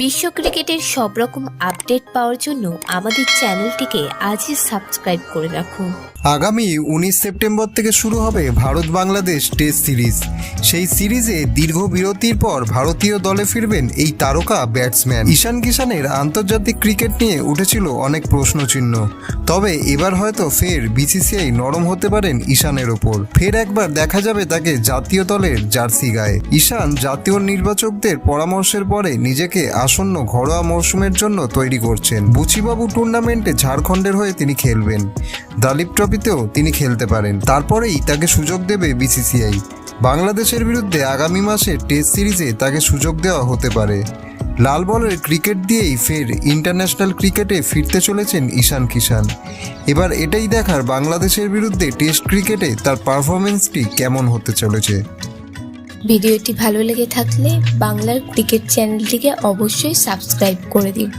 বিশ্ব ক্রিকেটের সব রকম আপডেট পাওয়ার জন্য আমাদের চ্যানেলটিকে আজই সাবস্ক্রাইব করে রাখুন। আগামী 19 সেপ্টেম্বর থেকে শুরু হবে ভারত বাংলাদেশ টেস্ট সিরিজ। সেই সিরিজে দীর্ঘ বিরতির পর ভারতীয় দলে ফিরবেন এই তারকা ব্যাটসম্যান। ঈশান কিষানের আন্তর্জাতিক ক্রিকেট নিয়ে উঠেছিল অনেক প্রশ্নচিহ্ন, তবে এবার হয়তো ফের বিসিসিআই নরম হতে পারেন ঈশানের ওপর। ফের একবার দেখা যাবে তাকে জাতীয় দলের জার্সি গায়ে। ঈশান জাতীয় নির্বাচকদের পরামর্শের পরে নিজেকে আসন্ন ঘরোয়া মরশুমের জন্য তৈরি করছেন। বুচিবাবু টুর্নামেন্টে ঝাড়খণ্ডের হয়ে তিনি খেলবেন, দালীপ ট্রফিতেও তিনি খেলতে পারেন। তারপরেই তাকে সুযোগ দেবে বিসিসিআই। বাংলাদেশের বিরুদ্ধে আগামী মাসে টেস্ট সিরিজে তাকে সুযোগ দেওয়া হতে পারে। লাল বলের ক্রিকেট দিয়েই ফের ইন্টারন্যাশনাল ক্রিকেটে ফিরতে চলেছেন ঈশান কিষান। এবার এটাই দেখার বাংলাদেশের বিরুদ্ধে টেস্ট ক্রিকেটে তার পারফরমেন্সটি কেমন হতে চলেছে। ভিডিওটি ভালো লেগে থাকলে বাংলার ক্রিকেট চ্যানেলটিকে অবশ্যই সাবস্ক্রাইব করে দিন।